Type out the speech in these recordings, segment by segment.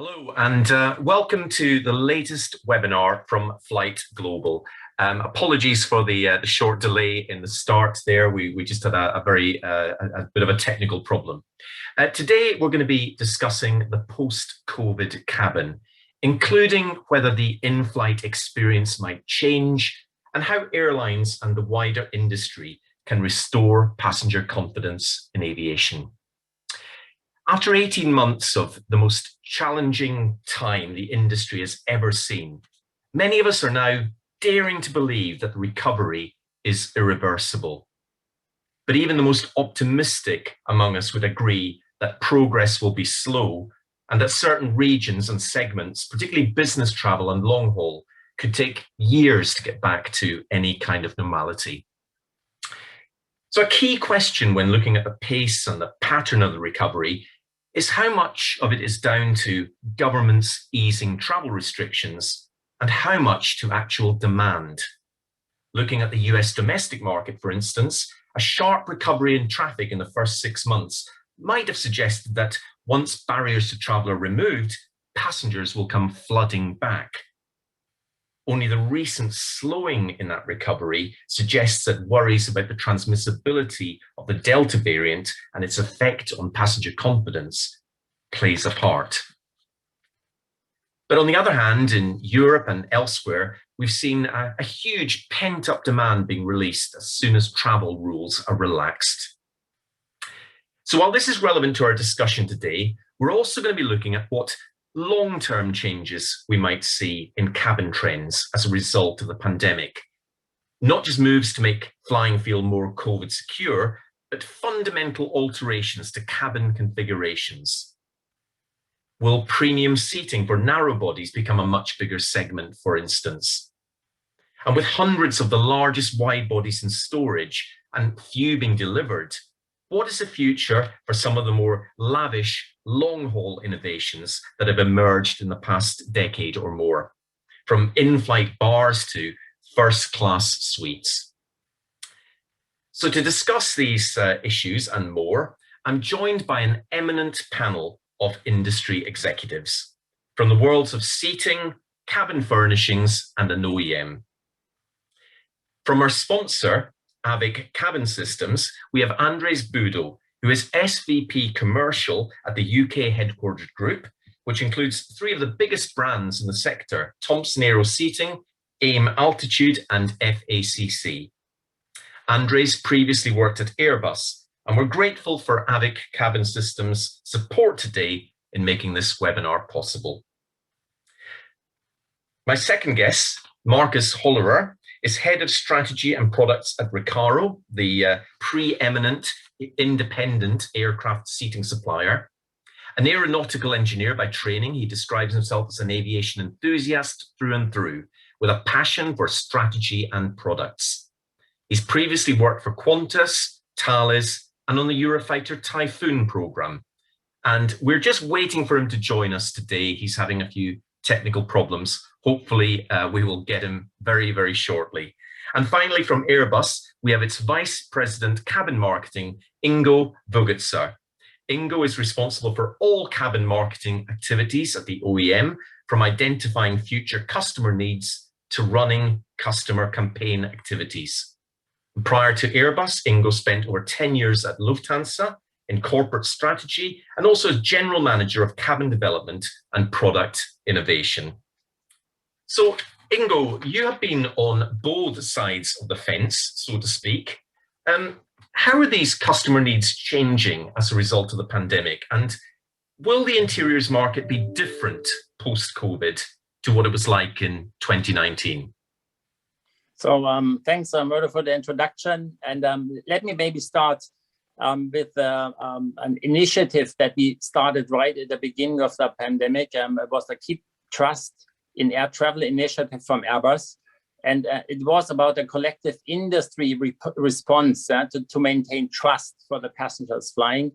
Hello and welcome to the latest webinar from FlightGlobal. Apologies for the short delay in the start there. We just had a bit of a technical problem. Today we're going to be discussing the post-COVID cabin, including whether the in-flight experience might change and how airlines and the wider industry can restore passenger confidence in aviation. After 18 months of the most challenging time the industry has ever seen, many of us are now daring to believe that the recovery is irreversible. But even the most optimistic among us would agree that progress will be slow and that certain regions and segments, particularly business travel and long haul, could take years to get back to any kind of normality. So a key question when looking at the pace and the pattern of the recovery is how much of it is down to governments easing travel restrictions and how much to actual demand. Looking at the US domestic market, for instance, a sharp recovery in traffic in the first 6 months might have suggested that once barriers to travel are removed, passengers will come flooding back. Only the recent slowing in that recovery suggests that worries about the transmissibility of the Delta variant and its effect on passenger confidence plays a part. But on the other hand, in Europe and elsewhere, we've seen a huge pent-up demand being released as soon as travel rules are relaxed. So while this is relevant to our discussion today, we're also going to be looking at what long-term changes we might see in cabin trends as a result of the pandemic. Not just moves to make flying feel more COVID secure, but fundamental alterations to cabin configurations. Will premium seating for narrow bodies become a much bigger segment, for instance? And with hundreds of the largest wide bodies in storage and few being delivered, what is the future for some of the more lavish long-haul innovations that have emerged in the past decade or more, from in-flight bars to first-class suites? So to discuss these issues and more, I'm joined by an eminent panel of industry executives from the worlds of seating, cabin furnishings, and an OEM. From our sponsor, Avic Cabin Systems, we have Andres Budo, who is SVP Commercial at the UK headquartered group, which includes 3 of the biggest brands in the sector: Thomson Aero Seating, AIM Altitude, and FACC. Andres previously worked at Airbus, and we're grateful for Avic Cabin Systems' support today in making this webinar possible. My second guest, Marcus Hollerer, is Head of Strategy and Products at Recaro, the preeminent independent aircraft seating supplier. An aeronautical engineer by training, he describes himself as an aviation enthusiast through and through, with a passion for strategy and products. He's previously worked for Qantas, Thales, and on the Eurofighter Typhoon program. And we're just waiting for him to join us today. He's having a few technical problems. Hopefully, we will get him very, very shortly. And finally, from Airbus, we have its Vice President Cabin Marketing, Ingo Vogutser. Ingo is responsible for all cabin marketing activities at the OEM, from identifying future customer needs to running customer campaign activities. Prior to Airbus, Ingo spent over 10 years at Lufthansa in corporate strategy and also as General Manager of Cabin Development and Product Innovation. So, Ingo, you have been on both sides of the fence, so to speak. How are these customer needs changing as a result of the pandemic? And will the interiors market be different post-COVID to what it was like in 2019? So thanks, Murdo, for the introduction. And let me maybe start with an initiative that we started right at the beginning of the pandemic. It was the Keep Trust in Air Travel initiative from Airbus. And it was about a collective industry response to maintain trust for the passengers flying.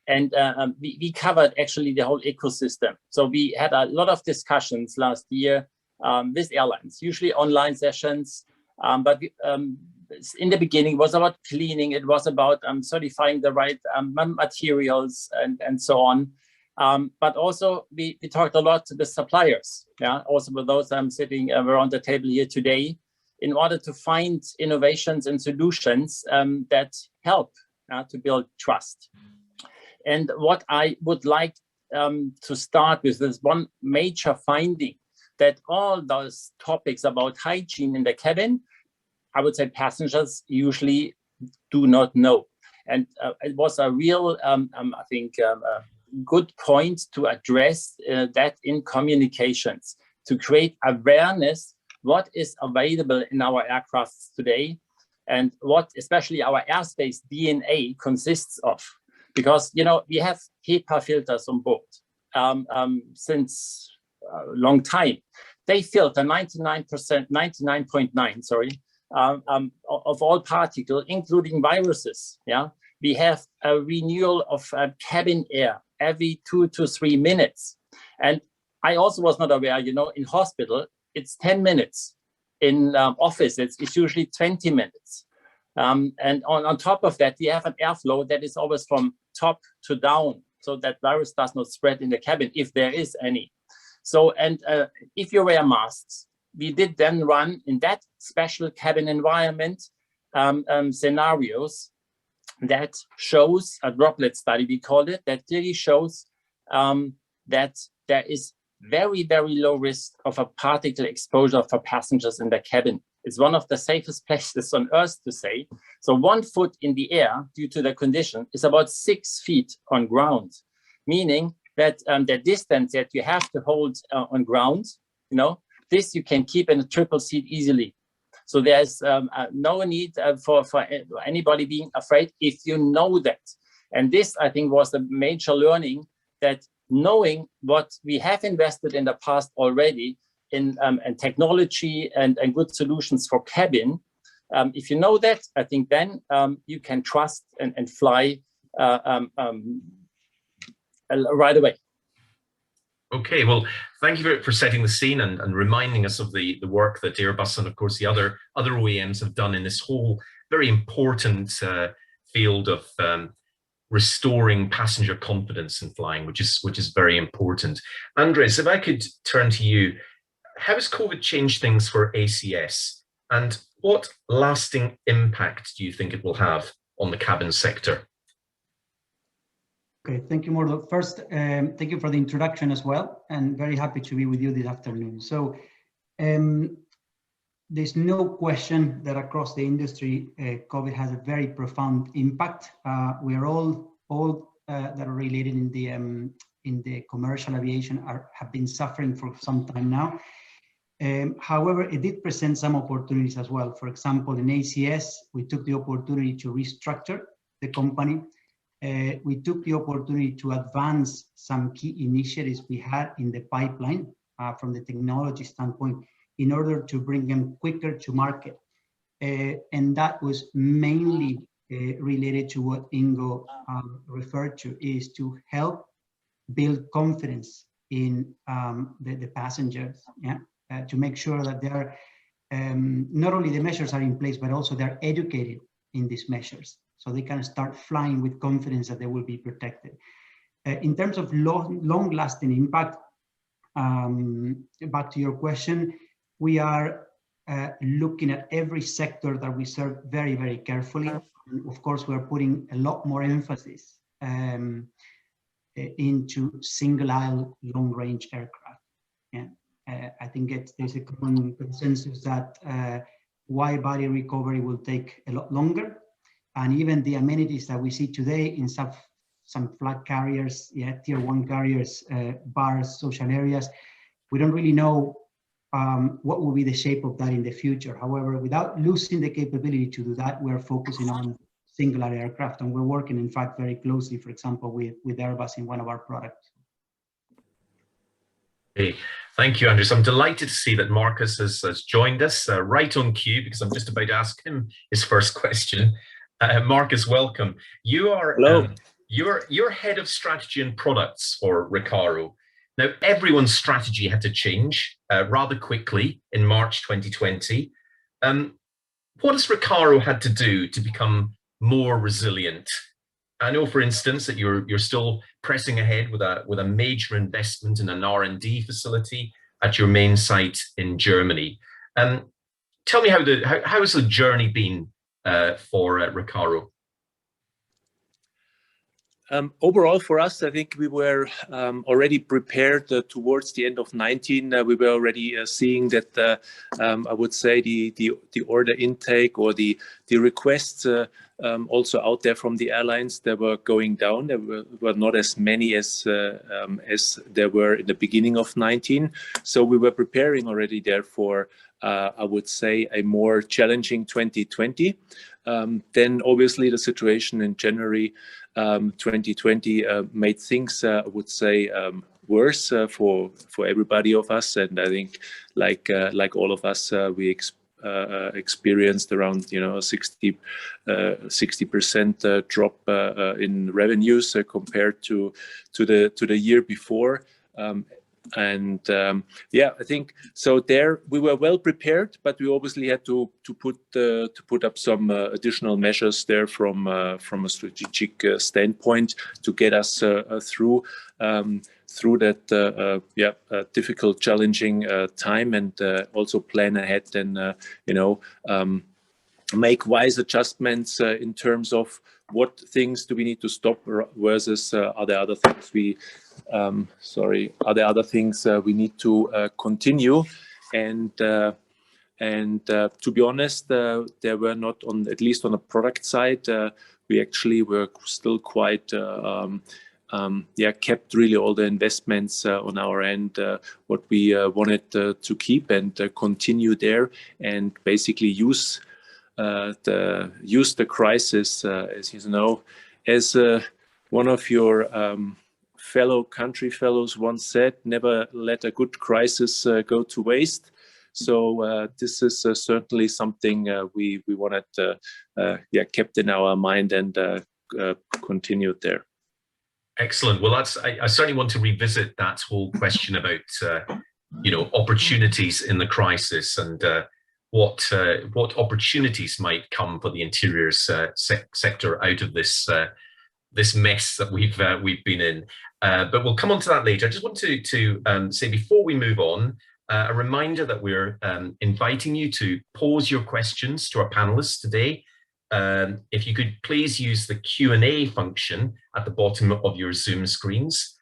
And we covered actually the whole ecosystem. So we had a lot of discussions last year with airlines, usually online sessions. But in the beginning, it was about cleaning. It was about certifying the right materials and so on. But also we talked a lot to the suppliers, also with those I'm sitting around the table here today, in order to find innovations and solutions that help to build trust. And what I would like to start with is one major finding, that all those topics about hygiene in the cabin, I would say passengers usually do not know. And it was a real, I think, good point to address that in communications, to create awareness what is available in our aircrafts today and what especially our airspace DNA consists of. Because, you know, we have HEPA filters on board since a long time. They filter 99.9, sorry, of all particles, including viruses. Yeah, we have a renewal of cabin air every 2 to 3 minutes. And I also was not aware, you know, in hospital, it's 10 minutes. In office, it's usually 20 minutes. And on top of that, we have an airflow that is always from top to down, so that virus does not spread in the cabin, if there is any. So, and if you wear masks, we did then run in that special cabin environment scenarios that shows a droplet study, we call it, that clearly shows that there is very, very low risk of a particle exposure for passengers in the cabin. It's one of the safest places on Earth to say. So 1 foot in the air due to the condition is about 6 feet on ground, meaning that the distance that you have to hold on ground, you know, this you can keep in a triple seat easily. So there's no need for anybody being afraid if you know that. And this, I think, was the major learning, that knowing what we have invested in the past already in technology and good solutions for cabin, if you know that, I think then you can trust and fly right away. Okay, well, thank you for setting the scene and reminding us of the work that Airbus and, of course, the other OEMs have done in this whole very important field of restoring passenger confidence in flying, which is very important. Andres, if I could turn to you, how has COVID changed things for ACS, and what lasting impact do you think it will have on the cabin sector? Okay, thank you, Mordo. First, thank you for the introduction as well, and very happy to be with you this afternoon. So there's no question that across the industry, COVID has a very profound impact. We are all that are related in the commercial aviation have been suffering for some time now. However, it did present some opportunities as well. For example, in ACS, we took the opportunity to restructure the company. We took the opportunity to advance some key initiatives we had in the pipeline from the technology standpoint in order to bring them quicker to market. And that was mainly related to what Ingo referred to, is to help build confidence in the passengers, to make sure that they're not only the measures are in place, but also they're educated in these measures, so they can start flying with confidence that they will be protected. In terms of long-lasting impact, back to your question, we are looking at every sector that we serve very, very carefully. And of course, we're putting a lot more emphasis into single-aisle long-range aircraft. Yeah. I think there's a common consensus that wide-body recovery will take a lot longer. And even the amenities that we see today in some flag carriers, tier 1 carriers, bars, social areas, we don't really know what will be the shape of that in the future. However, without losing the capability to do that, we're focusing on singular aircraft, and we're working, in fact, very closely, for example, with Airbus in one of our products. Okay, thank you, Andres. I'm delighted to see that Marcus has joined us right on cue, because I'm just about to ask him his first question. Marcus, welcome. You are you're head of strategy and products for Recaro. Now, everyone's strategy had to change rather quickly in March 2020. What has Recaro had to do to become more resilient? I know, for instance, that you're still pressing ahead with a major investment in an R&D facility at your main site in Germany. Tell me how has the journey been for Recaro? Overall, for us, I think we were already prepared towards the end of 19. We were already seeing that I would say the order intake or the requests also out there from the airlines, they were going down. There were not as many as there were in the beginning of 19. So we were preparing already there for I would say a more challenging 2020. Then obviously the situation in January 2020 made things, I would say, worse for everybody of us. And I think, like all of us, we experienced around 60% drop in revenues compared to the year before. Yeah, I think so. There we were well prepared, but we obviously had to put up some additional measures there from a strategic standpoint to get us through that difficult, challenging time, and also plan ahead and make wise adjustments in terms of what things do we need to stop versus are there other things we we need to continue. And to be honest, there were not on, at least on the product side, we actually were still quite kept really all the investments on our end, what we wanted to keep and continue there, and basically use the crisis, as you know, as one of your fellow country fellows once said, never let a good crisis go to waste. So this is certainly something we wanted kept in our mind and continued there. Excellent. Well, I certainly want to revisit that whole question about opportunities in the crisis, and what opportunities might come for the interiors sector out of this mess that we've been in. But we'll come on to that later. I just want to say, before we move on, a reminder that we're inviting you to pose your questions to our panelists today. If you could please use the Q&A function at the bottom of your Zoom screens.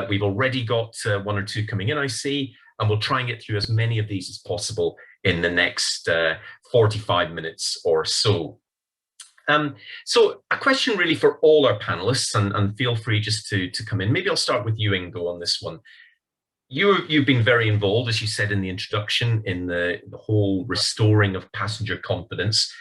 We've already got one or two coming in, I see, and we'll try and get through as many of these as possible in the next 45 minutes or so. So a question really for all our panelists, and feel free just to come in. Maybe I'll start with you, Ingo, on this one. You've been very involved, as you said in the introduction, in the whole restoring of passenger confidence.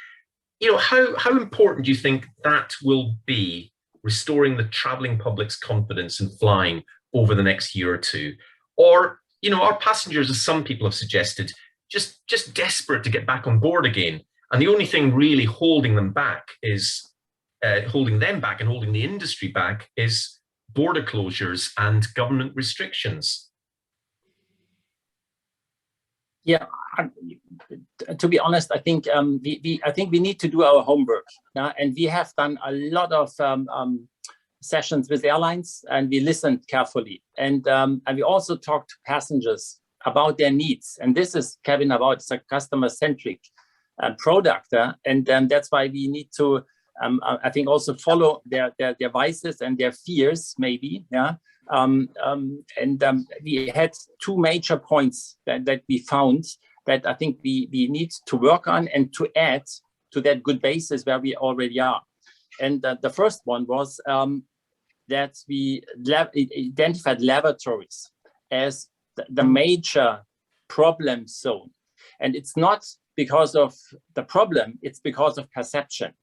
How important do you think that will be, restoring the traveling public's confidence in flying over the next year or two? Or, are passengers, as some people have suggested, just desperate to get back on board again, and the only thing really holding them back is holding the industry back is border closures and government restrictions? Yeah, to be honest, I think we need to do our homework, and we have done a lot of sessions with airlines, and we listened carefully, and we also talked to passengers about their needs. And this is, Kevin, it's a customer-centric product, and that's why we need to, I think, also follow their vices and their fears, maybe, we had two major points that we found that I think we need to work on and to add to that good basis where we already are. And the first one was that we identified laboratories as the major problem zone. And it's not because of the problem, it's because of perception.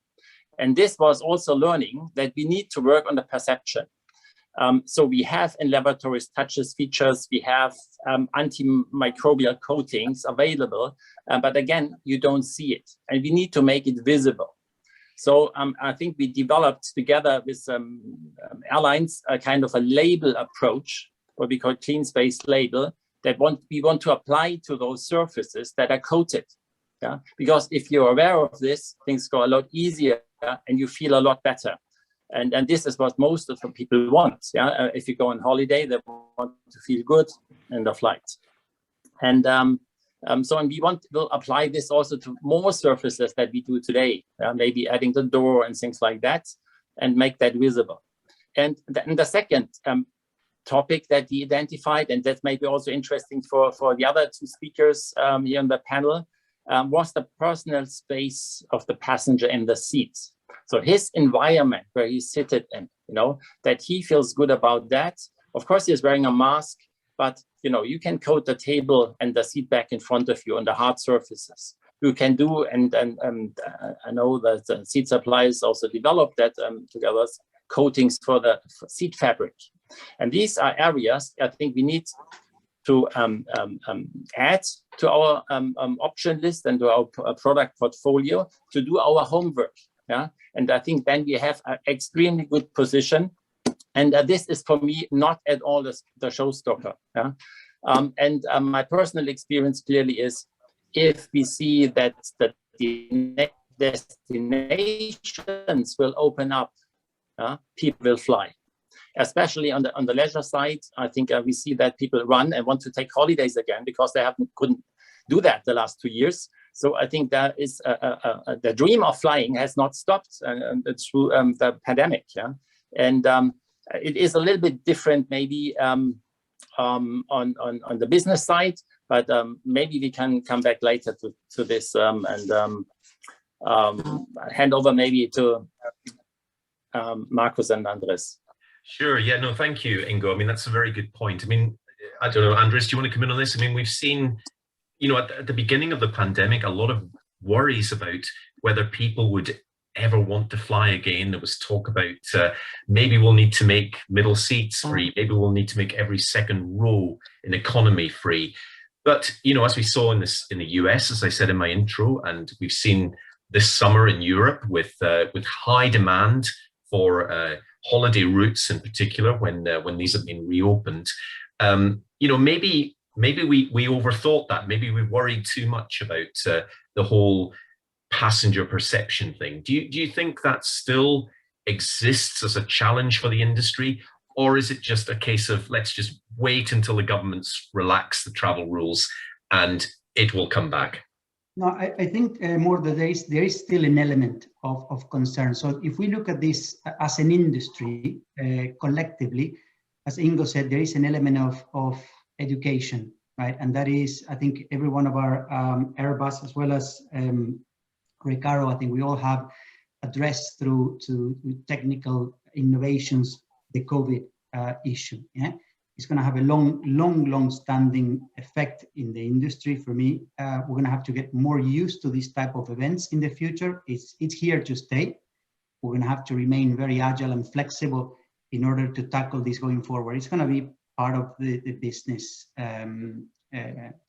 And this was also learning that we need to work on the perception. So we have in laboratories touchless features, we have antimicrobial coatings available, but again, you don't see it, and we need to make it visible. So I think we developed together with airlines a kind of a label approach, what we call clean space label, that we want to apply to those surfaces that are coated. Yeah? Because if you're aware of this, things go a lot easier and you feel a lot better. And this is what most of the people want. Yeah, if you go on holiday, they want to feel good in the flight. And so we'll apply this also to more surfaces that we do today, maybe adding the door and things like that, and make that visible. And the second topic that we identified, and that's maybe also interesting for the other two speakers here on the panel, was the personal space of the passenger in the seats. So his environment where he's seated in, that he feels good about that. Of course, he's wearing a mask, but you can coat the table and the seat back in front of you on the hard surfaces. You can do, and I know that the seat suppliers also developed that together, coatings for the seat fabric. And these are areas I think we need to add to our option list and to our product portfolio to do our homework. Yeah, and I think then we have an extremely good position. And this is for me not at all the showstopper. Yeah, and my personal experience clearly is, if we see that the destinations will open up, people will fly. Especially on the leisure side, I think we see that people run and want to take holidays again because they couldn't do that the last 2 years. So I think that is the dream of flying has not stopped through the pandemic. Yeah, and it is a little bit different maybe on the business side, but maybe we can come back later to this and hand over maybe to Markus and Andres. Sure. Yeah, no, thank you, Ingo. I mean, that's a very good point. I mean, I don't know, Andres, do you want to come in on this? I mean, we've seen, at the beginning of the pandemic, a lot of worries about whether people would ever want to fly again. There was talk about maybe we'll need to make middle seats free. Maybe we'll need to make every second row in economy free. But, as we saw in the US, as I said in my intro, and we've seen this summer in Europe with high demand for holiday routes in particular, when these have been reopened, maybe we overthought that. Maybe we worried too much about the whole passenger perception thing. Do you think that still exists as a challenge for the industry, or is it just a case of let's just wait until the governments relax the travel rules and it will come back? No, I think more that there is still an element of concern. So if we look at this as an industry collectively, as Ingo said, there is an element of education, right? And that is, I think, every one of our Airbus as well as Recaro, I think we all have addressed through technical innovations the COVID issue. Yeah, it's going to have a long-standing effect in the industry. For me, we're going to have to get more used to this type of events in the future. It's here to stay. We're going to have to remain very agile and flexible in order to tackle this going forward. It's going to be part of the business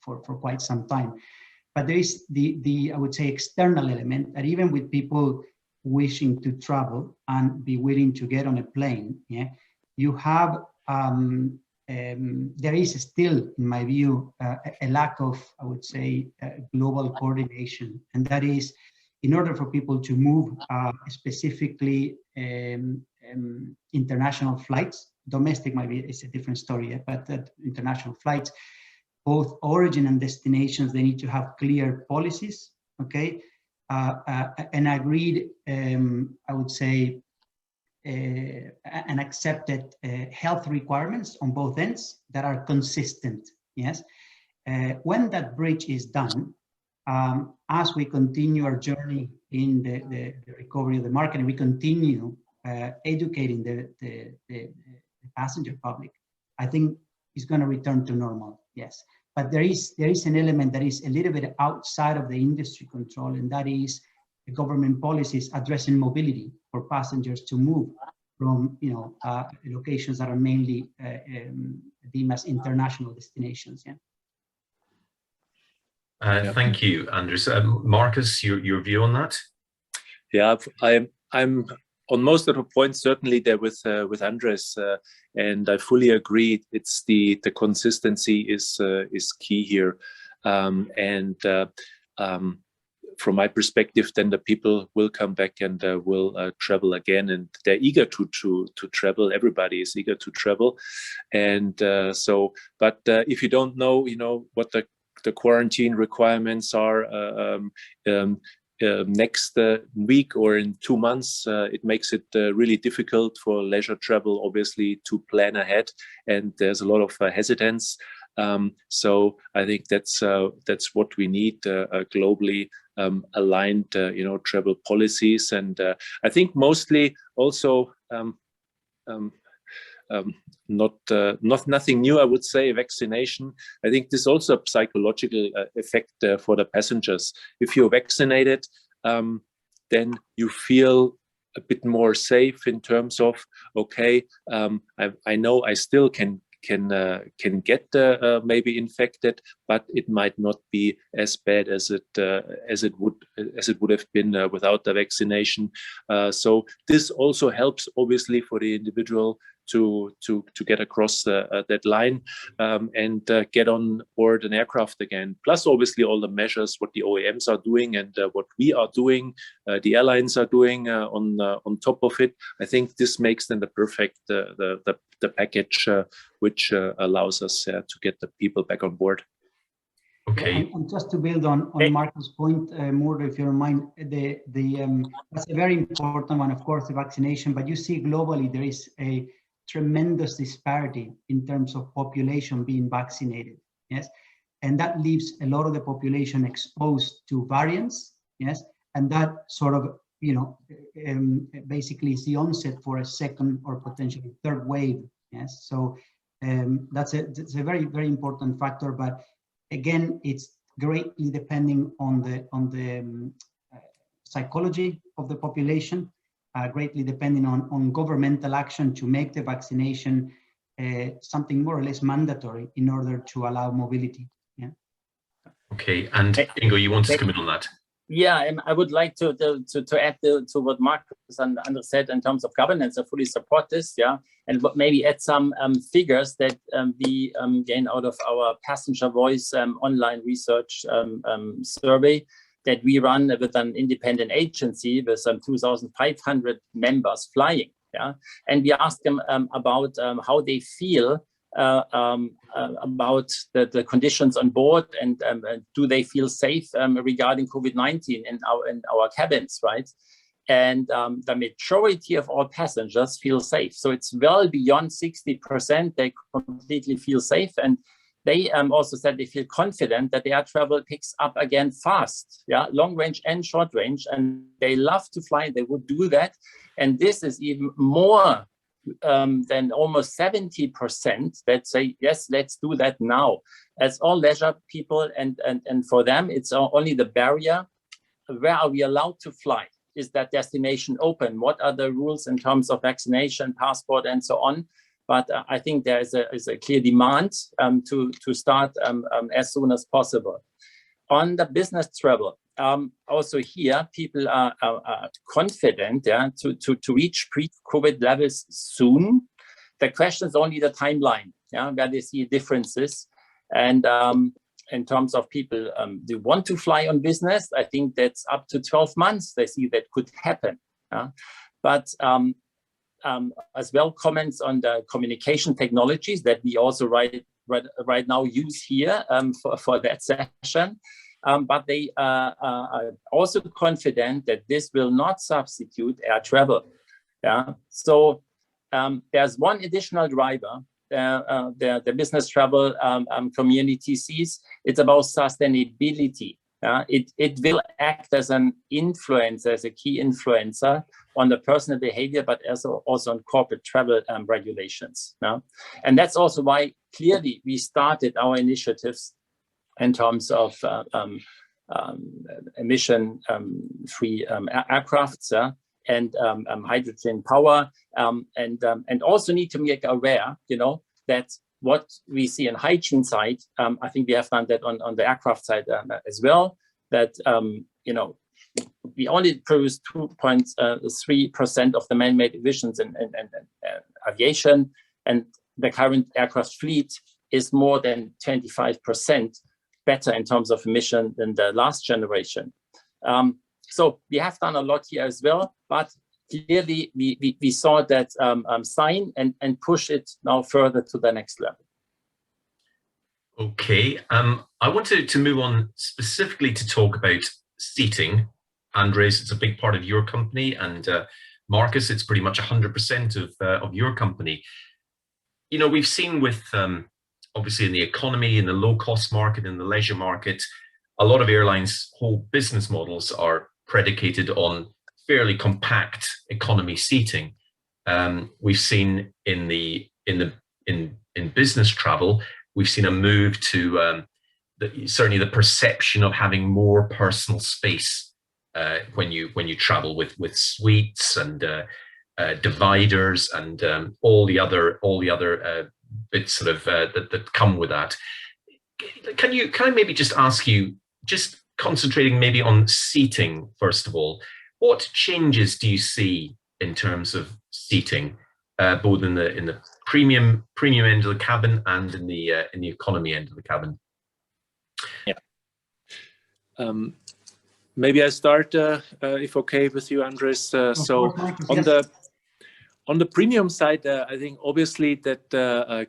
for quite some time. But there is the I would say external element that even with people wishing to travel and be willing to get on a plane, yeah, you have there is still, in my view, a lack of, I would say, global coordination, and that is, in order for people to move, specifically international flights, domestic maybe it's a different story, but international flights, both origin and destinations, they need to have clear policies, okay, and agreed, I would say, and accepted health requirements on both ends that are consistent. Yes, when that bridge is done, as we continue our journey in the recovery of the market, and we continue educating the passenger public, I think it's going to return to normal. Yes, but there is an element that is a little bit outside of the industry control, and that is the government policies addressing mobility for passengers to move from locations that are mainly deemed as international destinations. Yeah. Thank you, Andres. Markus, your view on that? Yeah, I'm on most of the points certainly there with Andres, and I fully agree. It's the consistency is key here, and from my perspective, then the people will come back and will travel again, and they're eager to travel. Everybody is eager to travel, and but if you don't know, what the quarantine requirements are next week or in 2 months, it makes it really difficult for leisure travel, obviously, to plan ahead, and there's a lot of hesitance. So I think that's what we need, globally aligned, travel policies, and I think mostly also nothing new, I would say, vaccination. I think there's also a psychological effect for the passengers. If you're vaccinated, then you feel a bit more safe in terms of, okay, I know I still can get maybe infected, but it might not be as bad as it would have been without the vaccination. So this also helps, obviously, for the individual to get across that line and get on board an aircraft again. Plus, obviously, all the measures what the OEMs are doing and what we are doing, the airlines are doing on top of it. I think this makes then the perfect the package which allows us to get the people back on board. Okay. And just to build on Marco's point, more if you don't mind, that's a very important one, of course, the vaccination. But you see globally there is a tremendous disparity in terms of population being vaccinated. Yes, and that leaves a lot of the population exposed to variants. Yes, and that sort of basically is the onset for a second or potentially third wave. Yes, so it's a very, very important factor. But again, it's greatly depending on the psychology of the population, greatly depending on governmental action to make the vaccination something more or less mandatory in order to allow mobility. Yeah. Okay, and Ingo, you want to come in on that? Yeah, and I would like to add to what Marcus and Andres said in terms of governance. I fully support this, yeah, and maybe add some figures that we gain out of our passenger voice online research survey that we run with an independent agency with 2,500 members flying, yeah, and we ask them about how they feel about the conditions on board, and do they feel safe regarding COVID-19 in our cabins, right? And the majority of all passengers feel safe. So it's well beyond 60%. They completely feel safe, and they also said they feel confident that the air travel picks up again fast, yeah, long range and short range, and they love to fly. They would do that, and this is even more than almost 70% that say, yes, let's do that now. As all leisure people, and for them, it's only the barrier. Where are we allowed to fly? Is that destination open? What are the rules in terms of vaccination, passport, and so on? But I think there is a clear demand to start as soon as possible. On the business travel, also here, people are confident, yeah, to reach pre-COVID levels soon. The question is only the timeline, yeah, where they see differences. And in terms of people do want to fly on business, I think that's up to 12 months. They see that could happen. Yeah? But as well, comments on the communication technologies that we also right now use here for that session. But they are also confident that this will not substitute air travel. Yeah. So there's one additional driver the business travel community sees. It's about sustainability. It will act as an influencer, as a key influencer on the personal behavior, but also on corporate travel regulations. And that's also why clearly we started our initiatives in terms of emission-free aircrafts and hydrogen power, and also need to make aware, that what we see in hygiene side, I think we have done that on the aircraft side as well, that, we only produce 2.3% of the man-made emissions in aviation, and the current aircraft fleet is more than 25% better in terms of emission than the last generation. So we have done a lot here as well, but clearly we saw that sign and push it now further to the next level. Okay, I wanted to move on specifically to talk about seating. Andres, it's a big part of your company, and Marcus, it's pretty much 100% of your company. You know, we've seen with obviously in the economy, in the low-cost market, in the leisure market, a lot of airlines' whole business models are predicated on fairly compact economy seating. We've seen in business travel, we've seen a move to certainly the perception of having more personal space when you travel with suites and dividers and all the other bits sort of that come with that. Can I maybe just ask you, just concentrating maybe on seating first of all, what changes do you see in terms of seating, both in the premium end of the cabin and in the economy end of the cabin? Yeah. Maybe I start, if okay with you, Andres. So on the premium side, I think obviously that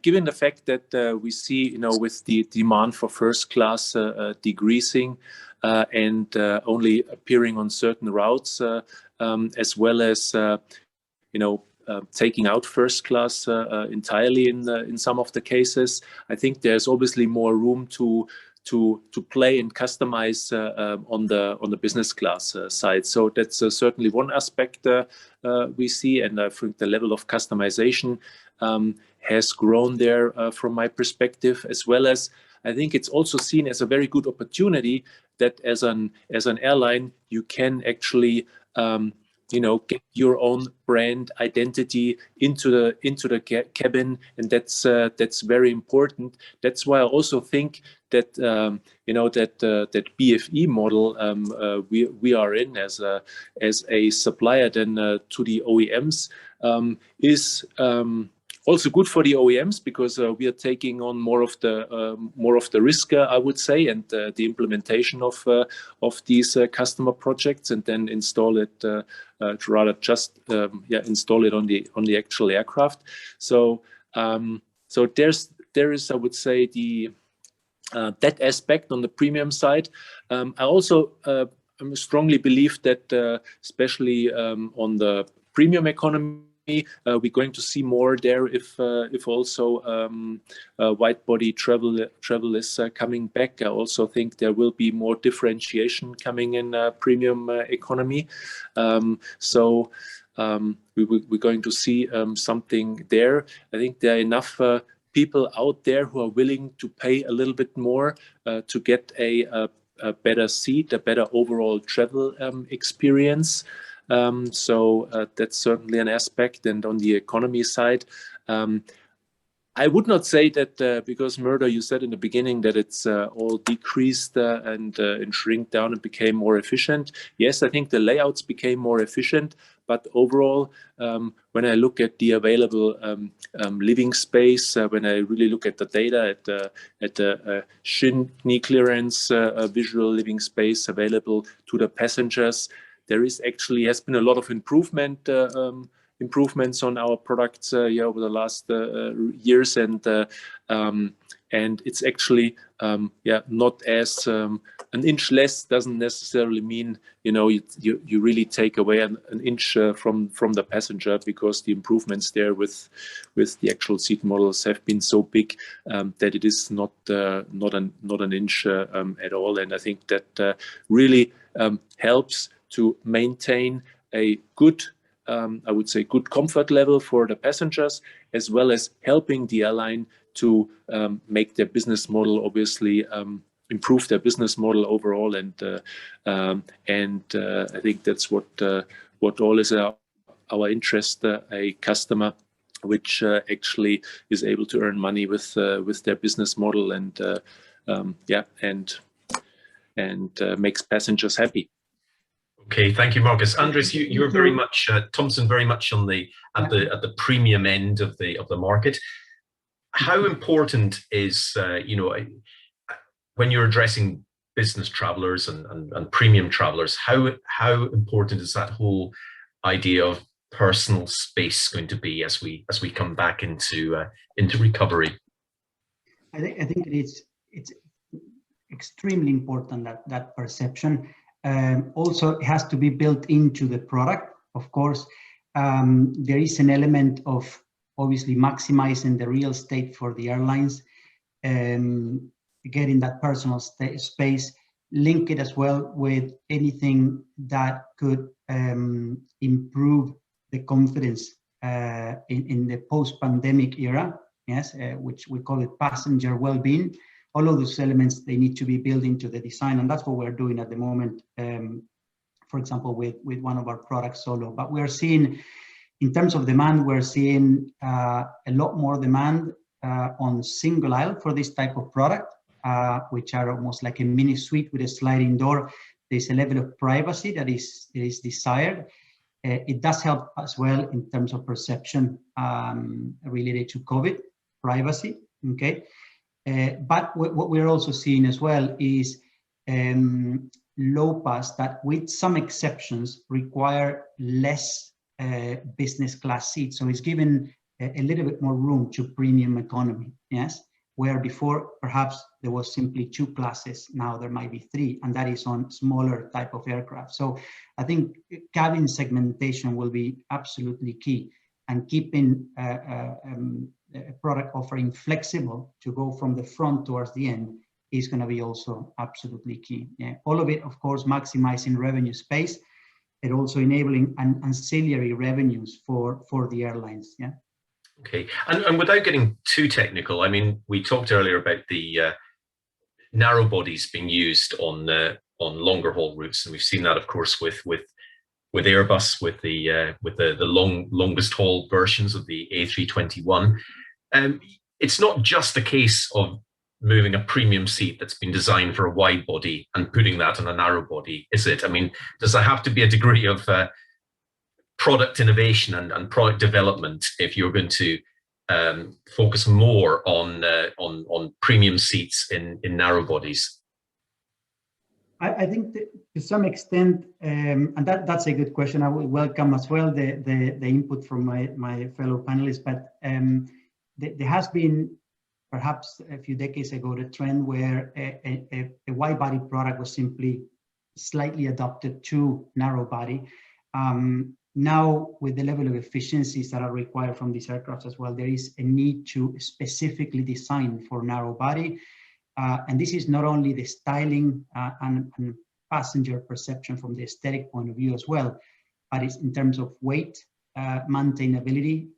given the fact that we see, with the demand for first class decreasing and only appearing on certain routes, as well as taking out first class entirely in some of the cases, I think there's obviously more room to play and customize on the business class side. So that's certainly one aspect we see, and I think the level of customization has grown there from my perspective, as well as I think it's also seen as a very good opportunity that as an airline you can actually get your own brand identity into the cabin, and that's very important. That's why I also think that that BFE model we are in as a supplier then to the OEMs is also good for the OEMs, because we are taking on more of the risk, I would say, and the implementation of these customer projects, and then install it rather just install it on the actual aircraft. So there is, I would say, the that aspect on the premium side. I also strongly believe that especially on the premium economy, we're going to see more there if also wide body travel is coming back. I also think there will be more differentiation coming in premium economy. So we're going to see something there. I think there are enough people out there who are willing to pay a little bit more to get a better seat, a better overall travel experience. So that's certainly an aspect. And on the economy side, I would not say that because Murdo, you said in the beginning that it's all decreased and shrink down and became more efficient. Yes, I think the layouts became more efficient, but overall, when I look at the available living space, when I really look at the data at the shin knee clearance visual living space available to the passengers, there is actually has been a lot of improvements on our products over the last years, and it's actually not as an inch less doesn't necessarily mean you really take away an inch from the passenger, because the improvements there with the actual seat models have been so big that it is not an inch at all. And I think that really helps to maintain a good, I would say, good comfort level for the passengers, as well as helping the airline to make their business model, obviously, improve their business model overall. And I think that's what all is our interest, a customer which actually is able to earn money with their business model, and makes passengers happy. Okay, thank you, Marcus. Andres, you were very much Thompson, very much on at the premium end of the market. How important is when you're addressing business travelers and premium travelers, how important is that whole idea of personal space going to be as we come back into recovery? I think it's extremely important that perception. Also, it has to be built into the product. Of course, there is an element of obviously maximizing the real estate for the airlines, getting that personal space, link it as well with anything that could improve the confidence in the post-pandemic era, yes, which we call it passenger well-being. All of those elements, they need to be built into the design, and that's what we're doing at the moment, for example, with one of our products, Solo. But we're seeing, in terms of demand, we're seeing a lot more demand on single aisle for this type of product, which are almost like a mini suite with a sliding door. There's a level of privacy that is desired. It does help as well in terms of perception related to COVID, privacy, okay? But what we're also seeing as well is low pass that, with some exceptions, require less business class seats. So it's given a little bit more room to premium economy, yes? Where before perhaps there was simply 2 classes, now there might be 3, and that is on smaller type of aircraft. So I think cabin segmentation will be absolutely key, and keeping a product offering flexible to go from the front towards the end is going to be also absolutely key. Yeah. All of it, of course, maximizing revenue space and also enabling ancillary revenues for the airlines. Yeah. Okay, and without getting too technical, I mean, we talked earlier about the narrow bodies being used on longer haul routes, and we've seen that, of course, with Airbus, with the longest haul versions of the A321. It's not just a case of moving a premium seat that's been designed for a wide body and putting that on a narrow body, is it? I mean, does there have to be a degree of product innovation and product development if you're going to focus more on premium seats in narrow bodies? I think that to some extent, and that's a good question. I would welcome as well the input from my fellow panelists. But there has been, perhaps a few decades ago, the trend where a wide body product was simply slightly adapted to narrow body. Now, with the level of efficiencies that are required from these aircraft as well, there is a need to specifically design for narrow body. And this is not only the styling and passenger perception from the aesthetic point of view as well, but it's in terms of weight, maintainability,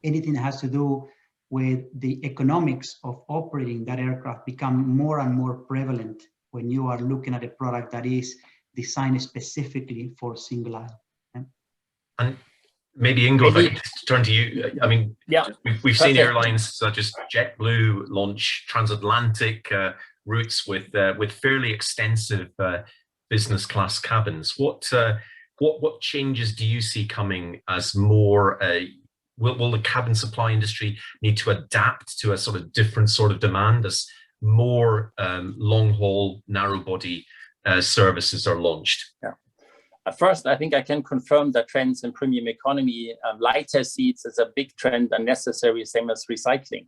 anything that has to do with the economics of operating that aircraft become more and more prevalent when you are looking at a product that is designed specifically for single aisle. Yeah. And maybe Ingo, if I could turn to you. I mean, yeah, we've seen airlines such as JetBlue launch transatlantic routes with fairly extensive business class cabins. What changes do you see coming as more? Will the cabin supply industry need to adapt to a sort of different sort of demand as more long haul narrow body services are launched? Yeah. First, I think I can confirm that trends in premium economy, lighter seats is a big trend and necessary, same as recycling.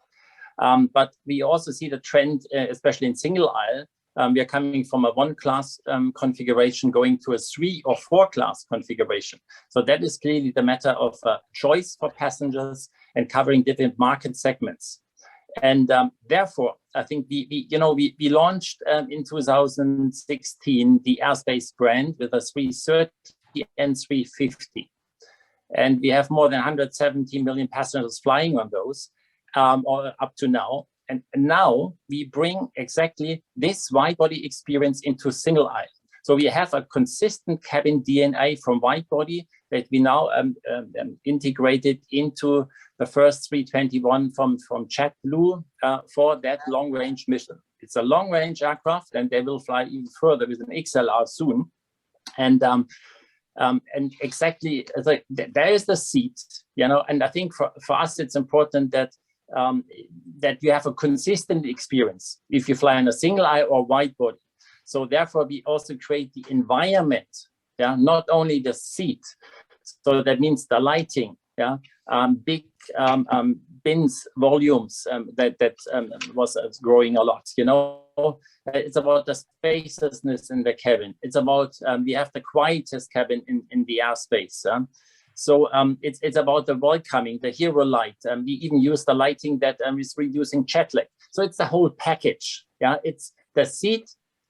But we also see the trend, especially in single aisle. We are coming from a 1-class configuration going to a 3 or 4-class configuration. So that is clearly the matter of choice for passengers and covering different market segments. And therefore, I think we launched in 2016 the Airspace brand with a 330 and 350. And we have more than 170 million passengers flying on those or up to now. And now we bring exactly this wide body experience into single aisle. So we have a consistent cabin DNA from wide body that we now integrated into the first 321 from JetBlue for that long range mission. It's a long range aircraft, and they will fly even further with an XLR soon. And exactly, there is the seat, and I think for us it's important that that you have a consistent experience if you fly in a single aisle or wide body. So therefore, we also create the environment, not only the seat. So that means the lighting, big bins volumes that was growing a lot. It's about the spaciousness in the cabin. It's about we have the quietest cabin in the airspace. So it's about the welcoming, the hero light. We even use the lighting that is reducing jet lag. So it's the whole package. It's the seat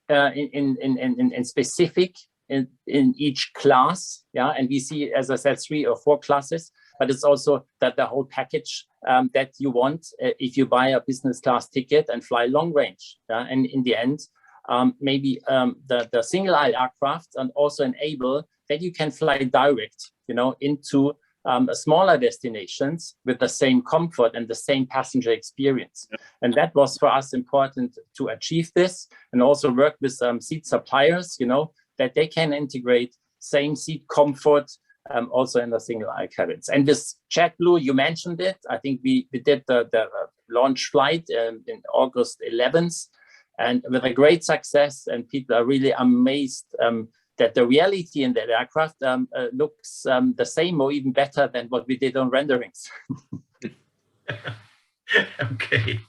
in specific in each class. And we see, as I said, 3 or 4 classes. But it's also that the whole package that you want if you buy a business class ticket and fly long range. And in the end, maybe the single aisle aircraft and also enable that you can fly direct, into smaller destinations with the same comfort and the same passenger experience. And that was for us important to achieve this, and also work with seat suppliers, that they can integrate same seat comfort also in the single aisle cabins. And with JetBlue, you mentioned it. I think we did the launch flight in August 11th, and with a great success, and people are really amazed that the reality in that aircraft looks the same or even better than what we did on renderings. Okay.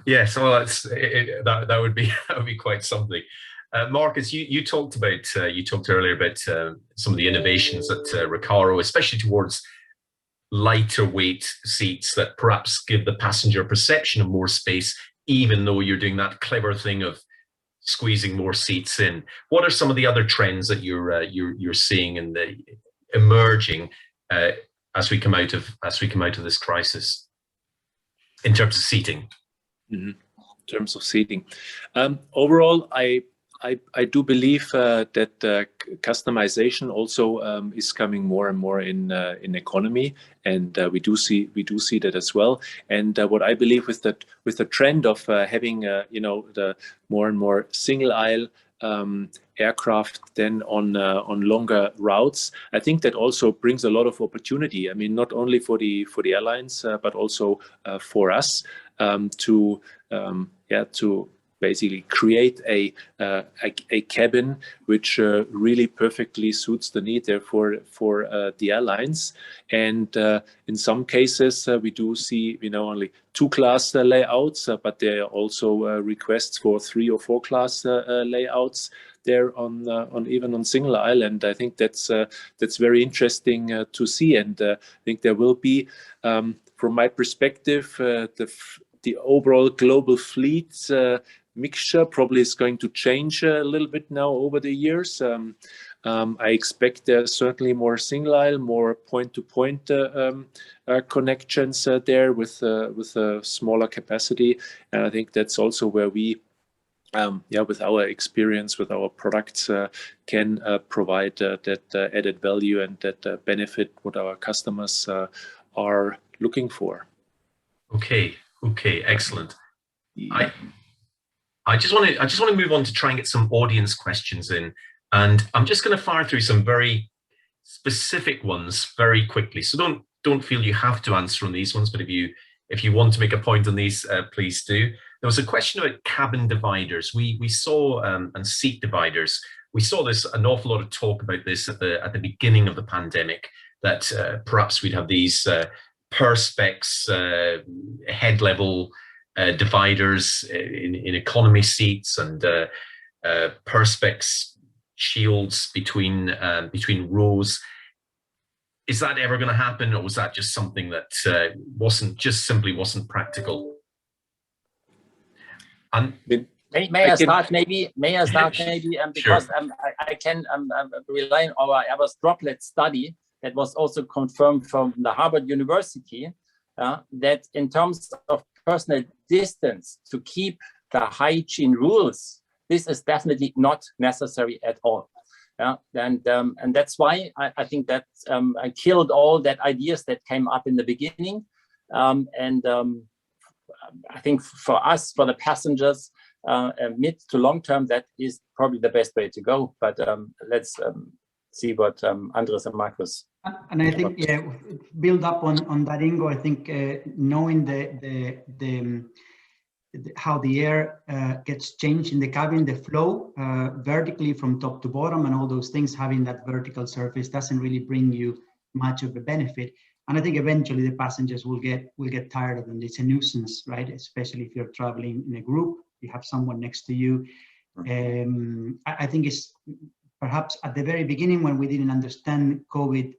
Yes. Well, that would be quite something. Marcus, you talked earlier about some of the innovations at Recaro, especially towards lighter weight seats that perhaps give the passenger a perception of more space, even though you're doing that clever thing of squeezing more seats in. What are some of the other trends that you're seeing and emerging as we come out of this crisis in terms of seating? Mm-hmm. In terms of seating, overall, I do believe that customization also is coming more and more in economy, and we do see that as well. And what I believe with the trend of having the more and more single aisle aircraft then on longer routes, I think that also brings a lot of opportunity. I mean, not only for the airlines, but also for us to basically create a cabin which really perfectly suits the need there for the airlines. And in some cases we do see only 2-class layouts, but there are also requests for 3 or 4 class layouts there on even on single aisle. And I think that's very interesting to see. And I think there will be, from my perspective, the overall global fleet mixture probably is going to change a little bit now over the years. I expect there's certainly more single aisle, more point-to-point connections there with a smaller capacity, and I think that's also where we, with our experience, with our products, can provide that added value and that benefit what our customers are looking for. Okay, excellent. I just want to move on to try and get some audience questions in, and I'm just going to fire through some very specific ones very quickly. So don't feel you have to answer on these ones, but if you want to make a point on these, please do. There was a question about cabin dividers. We saw and seat dividers. We saw this an awful lot of talk about this at the beginning of the pandemic, that perhaps we'd have these perspex head level dividers in economy seats, and perspex shields between rows. Is that ever going to happen, or was that just something that simply wasn't practical? And May I start maybe? Because sure. I can rely on our Airbus droplet study that was also confirmed from the Harvard University, that in terms of personal distance, to keep the hygiene rules, this is definitely not necessary at all. And that's why I think that I killed all that ideas that came up in the beginning. I think for us, for the passengers, mid to long term, that is probably the best way to go. But let's see what Andres and Marcus And I think, yeah, build up on that, Ingo. I think knowing how the air gets changed in the cabin, the flow vertically from top to bottom, and all those things, having that vertical surface doesn't really bring you much of a benefit. And I think eventually the passengers will get tired of it. It's a nuisance, right? Especially if you're traveling in a group, you have someone next to you. I think it's perhaps at the very beginning, when we didn't understand COVID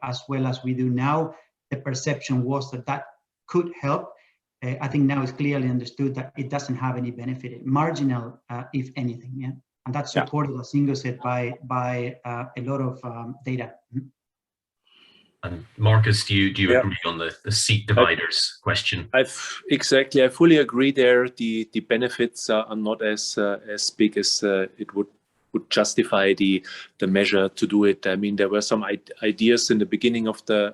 as well as we do now, the perception was that could help. I think now it's clearly understood that it doesn't have any benefit, marginal, if anything. Yeah, and that's supported, as Ingo said, by a lot of data. And Marcus, do you agree on the seat dividers question? Exactly. I fully agree there. The benefits are not as big as it would justify the measure to do it. I mean, there were some ideas in the beginning of the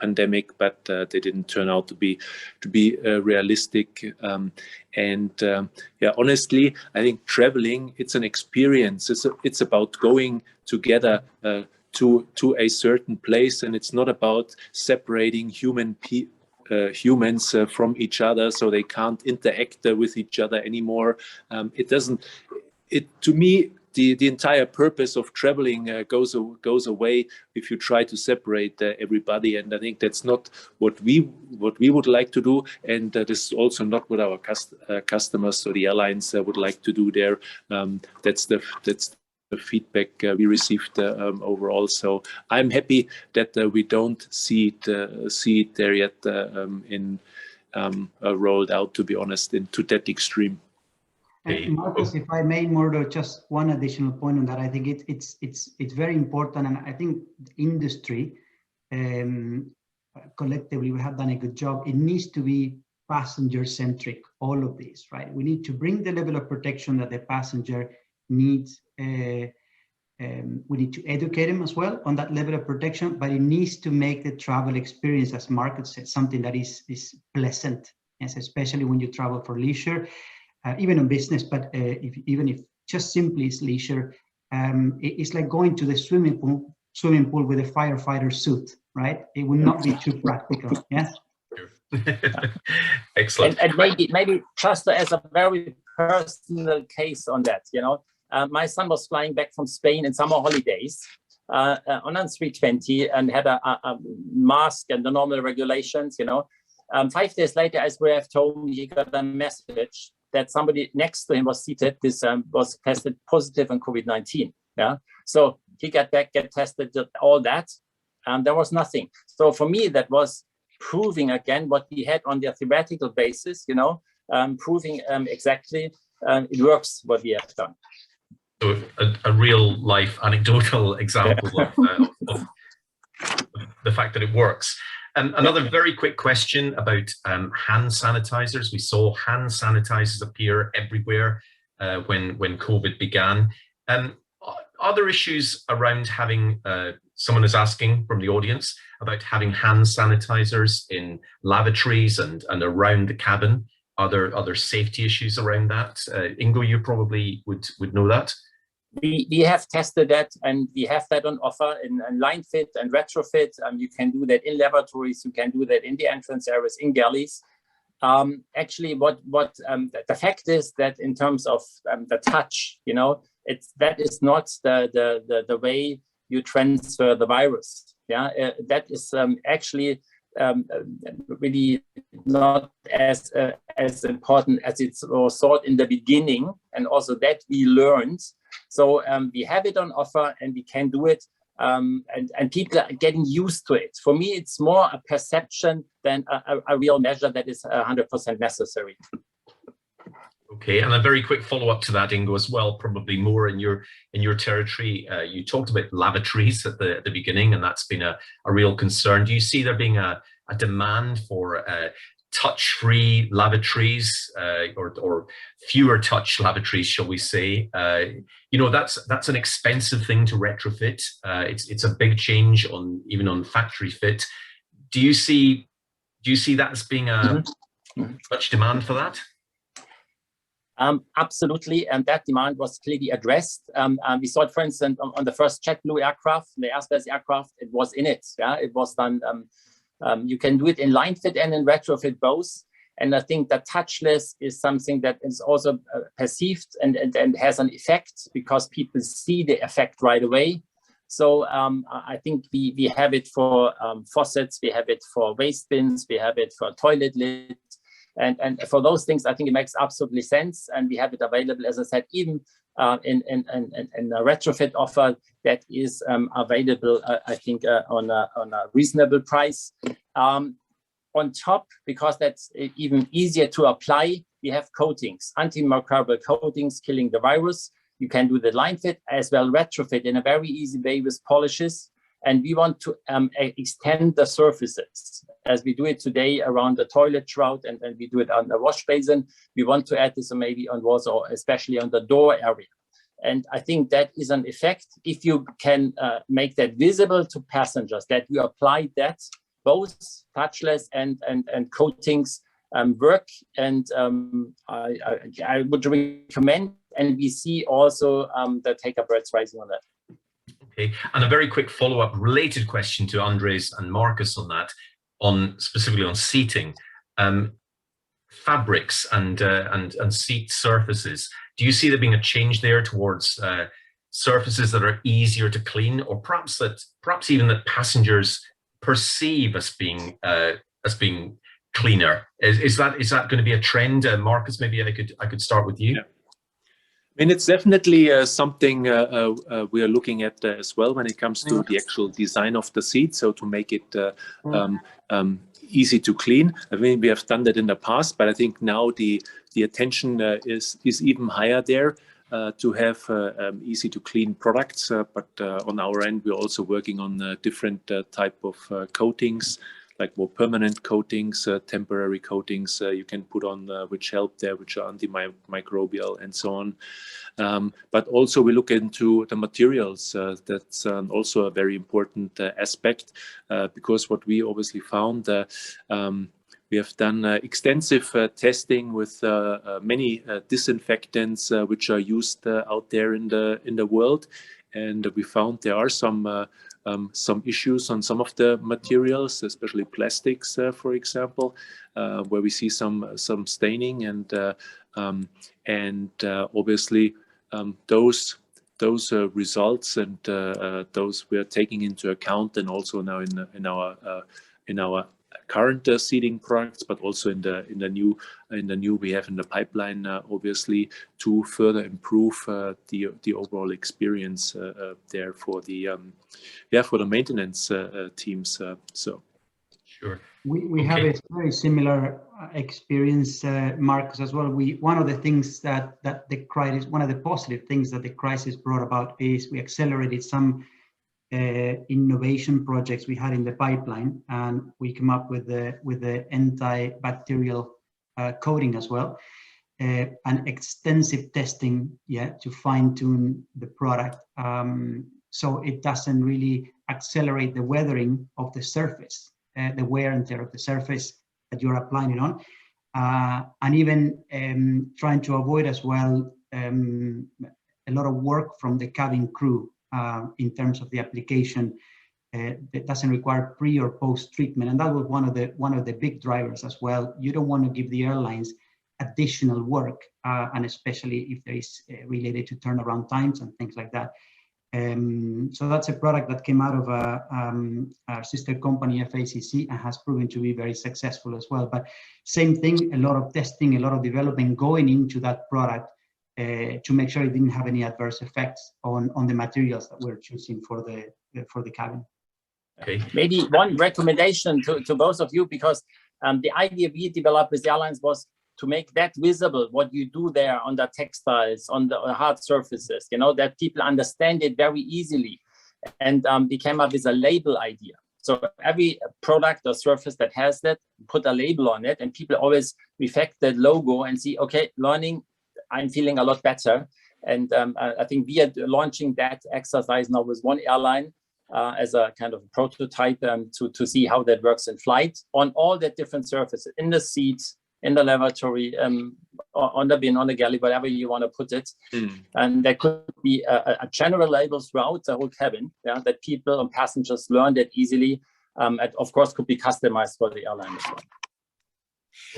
pandemic, but they didn't turn out to be realistic. Honestly, I think traveling, it's an experience. It's about going together to a certain place, and it's not about separating humans from each other, so they can't interact with each other anymore. To me, the entire purpose of traveling goes away if you try to separate everybody, and I think that's not what we would like to do, and this is also not what our customers or the airlines would like to do there. That's the feedback we received overall. So I'm happy that we don't see it there yet rolled out, to be honest, to that extreme. And Marcus, if I may, Murdo, just one additional point on that. I think it's very important, and I think the industry collectively we have done a good job. It needs to be passenger centric, all of this, right? We need to bring the level of protection that the passenger needs. We need to educate them as well on that level of protection, but it needs to make the travel experience, as Marcus said, something that is pleasant, yes, especially when you travel for leisure. Even on business, but even if just simply is leisure, it's like going to the swimming pool with a firefighter suit, right? It will not be too practical. Yes. Excellent. And maybe just as a very personal case on that, my son was flying back from Spain in summer holidays on a 320 and had a mask and the normal regulations. 5 days later, as we have told me, he got a message that somebody next to him was seated. This was tested positive on COVID-19. Yeah, so he got back, get tested, all that, and there was nothing. So for me, that was proving again what we had on the theoretical basis. Proving exactly it works what we have done. So a real life anecdotal example of the fact that it works. Another very quick question about hand sanitizers. We saw hand sanitizers appear everywhere when COVID began. Are there issues around having, someone is asking from the audience, about having hand sanitizers in lavatories and around the cabin? Are there safety issues around that? Ingo, you probably would know that. We have tested that, and we have that on offer in line fit and retrofit. You can do that in lavatories. You can do that in the entrance areas, in galleys. Actually, what the fact is that in terms of the touch, that is not the way you transfer the virus. Yeah, that is actually really not as important as it was thought in the beginning, and also that we learned. So we have it on offer and we can do it, and people are getting used to it. For me, it's more a perception than a real measure that is 100% necessary. Okay, and a very quick follow-up to that, Ingo, as well, probably more in your territory. You talked about lavatories at the beginning, and that's been a real concern. Do you see there being a demand for touch-free lavatories, or fewer touch lavatories, shall we say? That's an expensive thing to retrofit. It's a big change even on factory fit. Do you see that as being much demand for that? Absolutely, and that demand was clearly addressed. We saw it, for instance, on the first JetBlue aircraft, the Airbus aircraft. It was in it. Yeah, it was done. You can do it in line fit and in retrofit both. And I think that touchless is something that is also perceived and has an effect because people see the effect right away. So I think we have it for faucets, we have it for waste bins, we have it for toilet lids. And for those things, I think it makes absolutely sense. And we have it available, as I said, even in a retrofit offer that is available, I think, on a reasonable price. On top, because that's even easier to apply, we have coatings, antimicrobial coatings killing the virus. You can do the line fit as well retrofit in a very easy way with polishes. And we want to extend the surfaces as we do it today around the toilet shroud and we do it on the wash basin. We want to add this maybe on walls or especially on the door area. And I think that is an effect. If you can make that visible to passengers, that you apply that, both touchless and coatings work. And I would recommend, and we see also the take-up rates rising on that. Okay, and a very quick follow-up related question to Andres and Marcus on that, specifically on seating, fabrics and seat surfaces. Do you see there being a change there towards surfaces that are easier to clean, or perhaps even that passengers perceive as being cleaner? Is that going to be a trend? Marcus, maybe I could start with you. Yeah. I mean, it's definitely something we are looking at as well when it comes to the actual design of the seat. So to make it easy to clean. I mean, we have done that in the past, but I think now the attention is even higher there to have easy to clean products. But on our end, we're also working on different type of coatings, like more permanent coatings, temporary coatings you can put on, which help there, which are antimicrobial and so on. But also we look into the materials. That's also a very important aspect, because what we obviously found, we have done extensive testing with many disinfectants which are used out there in the world, and we found there are some issues on some of the materials, especially plastics, for example, where we see some staining, and obviously those results and those we are taking into account, and also now in our current seating products, but also in the new we have in the pipeline, obviously, to further improve the overall experience there for the maintenance teams. So sure, we have a very similar experience, Marcus, as well. One of the things that the crisis, one of the positive things that the crisis brought about is we accelerated some innovation projects we had in the pipeline, and we come up with the antibacterial coating as well, and extensive testing, to fine-tune the product, so it doesn't really accelerate the weathering of the surface, the wear and tear of the surface that you're applying it on, and even trying to avoid as well a lot of work from the cabin crew. In terms of the application, that doesn't require pre or post treatment, and that was one of the big drivers as well. You don't want to give the airlines additional work, and especially if there is related to turnaround times and things like that. So that's a product that came out of our sister company FACC and has proven to be very successful as well. But same thing, a lot of testing, a lot of development going into that product. To make sure it didn't have any adverse effects on the materials that we're choosing for the cabin. Okay. Maybe one recommendation to both of you, because the idea we developed with airlines was to make that visible, what you do there on the textiles, on the hard surfaces, that people understand it very easily. And we came up with a label idea. So every product or surface that has that, put a label on it, and people always reflect that logo and see, okay, learning, I'm feeling a lot better. And I think we are launching that exercise now with one airline as a kind of prototype to see how that works in flight on all the different surfaces, in the seats, in the lavatory, on the bin, on the galley, whatever you want to put it. And there could be a general label throughout the whole cabin, yeah, that people and passengers learn that easily. And of course, could be customized for the airline as well.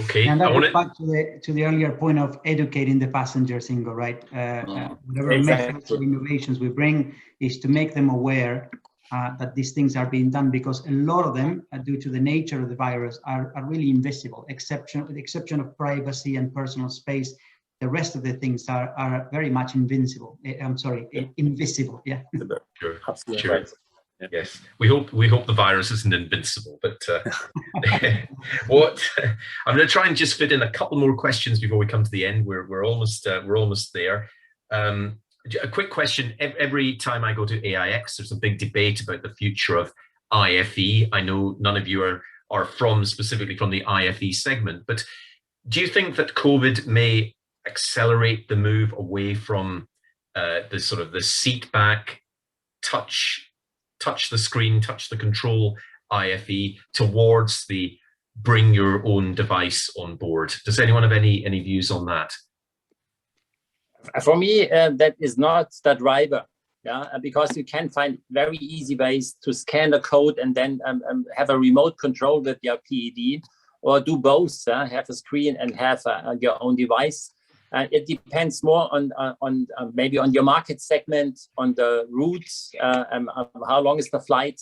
Okay, and that goes back to the earlier point of educating the passengers, Ingo, right? Whatever methods or innovations we bring is to make them aware that these things are being done, because a lot of them, due to the nature of the virus, are really invisible. With the exception of privacy and personal space, the rest of the things are very much invisible. Invisible. Yeah. Sure. Absolutely Sure. right. Yes, we hope the virus isn't invincible. But what I'm going to try and just fit in a couple more questions before we come to the end. We're almost there. A quick question: every time I go to AIX, there's a big debate about the future of IFE. I know none of you are specifically from the IFE segment, but do you think that COVID may accelerate the move away from the sort of the seat back, touch the screen, touch the control IFE towards the bring your own device on board? Does anyone have any views on that? For me, that is not the driver, yeah, because you can find very easy ways to scan the code and then have a remote control with your PED, or do both, have a screen and have your own device. It depends more on maybe on your market segment, on the routes, how long is the flight.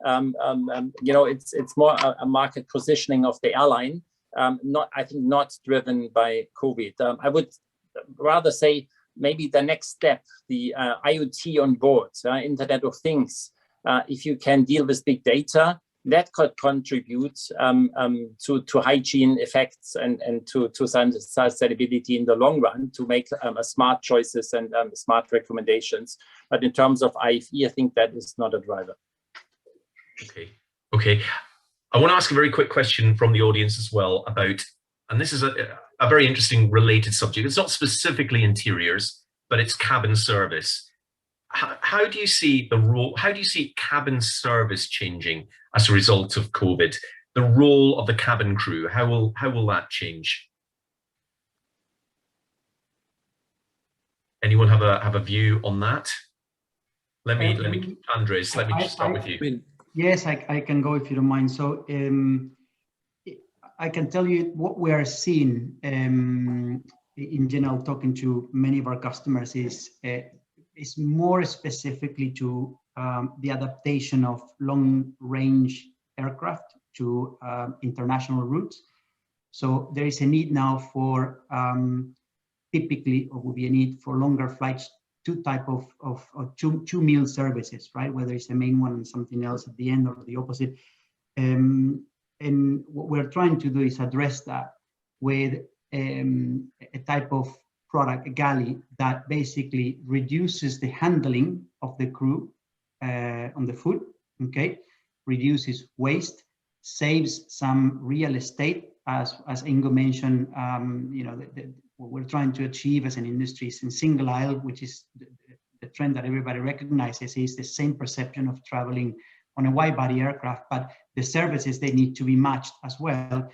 It's more a market positioning of the airline, I think not driven by COVID. I would rather say maybe the next step, the IoT on board, Internet of Things. If you can deal with big data, that could contribute to hygiene effects and to sustainability in the long run, to make smart choices and smart recommendations. But in terms of IFE, I think that is not a driver. Okay. I want to ask a very quick question from the audience as well about, and this is a very interesting related subject. It's not specifically interiors, but it's cabin service. How do you see the role? How do you see cabin service changing as a result of COVID? The role of the cabin crew, how will that change? Anyone have a view on that? Let me, Andres. Let me just start with you. Yes, I can go if you don't mind. So I can tell you what we are seeing in general, talking to many of our customers, is more specifically to the adaptation of long-range aircraft to international routes. So there is a need now for typically, or will be a need for longer flights, two meal services, right? Whether it's the main one and something else at the end, or the opposite. And what we're trying to do is address that with a type of product, a galley, that basically reduces the handling of the crew on the food, okay? Reduces waste, saves some real estate, as Ingo mentioned. What we're trying to achieve as an industry is in single aisle, which is the trend that everybody recognizes, is the same perception of traveling on a wide body aircraft, but the services, they need to be matched as well.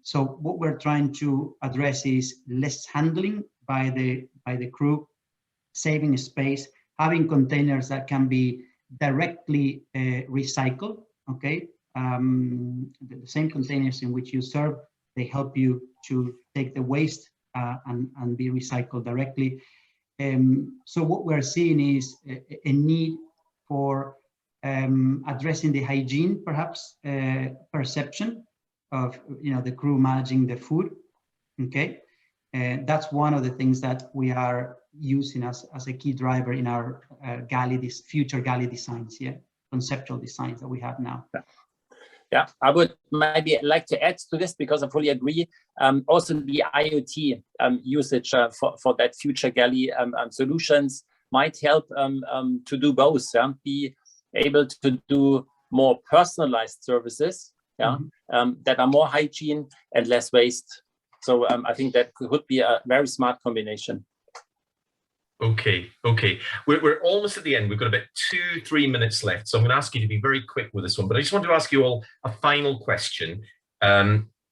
So what we're trying to address is less handling by the crew, saving space, having containers that can be directly recycled, okay? The same containers in which you serve, they help you to take the waste and be recycled directly. So what we're seeing is a need for addressing the hygiene, perhaps, perception of the crew managing the food, okay? That's one of the things that we are using as a key driver in our future galley designs, conceptual designs that we have now. Yeah, I would maybe like to add to this, because I fully agree. Also, the IoT usage for that future galley solutions might help to do both. Be able to do more personalized services, that are more hygiene and less waste. So I think that could be a very smart combination. Okay. We're almost at the end. We've got about 2-3 minutes left. So I'm going to ask you to be very quick with this one. But I just want to ask you all a final question.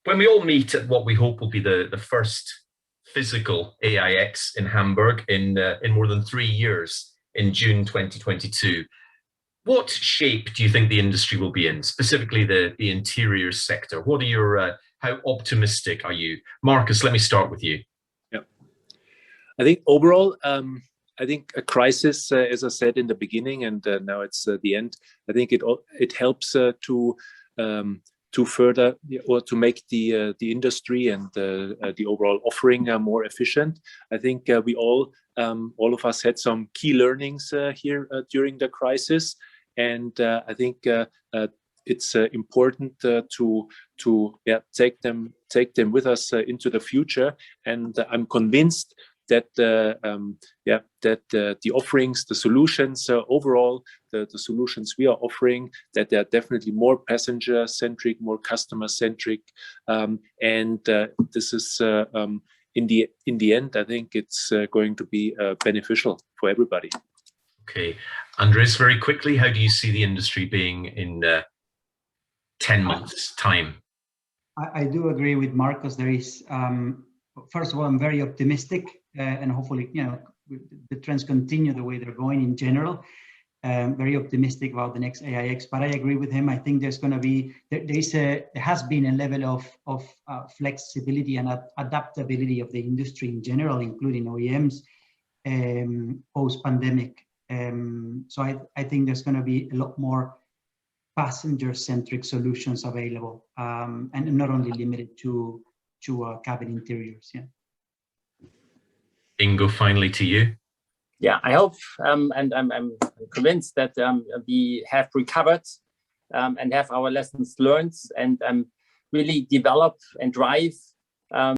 When we all meet at what we hope will be the first physical AIX in Hamburg in more than 3 years in June 2022, what shape do you think the industry will be in, specifically the interiors sector? What are your, how optimistic are you? Marcus, let me start with you. Yeah, I think overall, I think a crisis, as I said in the beginning, and now it's the end. I think it helps to further or to make the industry and the overall offering more efficient. I think we all of us had some key learnings here during the crisis, and I think it's important to take them with us into the future. And I'm convinced that the offerings, the solutions overall, the solutions we are offering, that they are definitely more passenger centric, more customer centric, and this is in the end, I think it's going to be beneficial for everybody. Okay, Andres, very quickly, how do you see the industry being in 10 months' time? I do agree with Marcus. There is, first of all, I'm very optimistic, and hopefully, the trends continue the way they're going in general. Very optimistic about the next AIX, but I agree with him. I think there's going to be, there has been a level of flexibility and adaptability of the industry in general, including OEMs, post-pandemic. So I think there's going to be a lot more passenger-centric solutions available, and not only limited to cabin interiors. Yeah. Ingo, finally to you. Yeah, I hope, and I'm convinced that we have recovered and have our lessons learned, and really develop and drive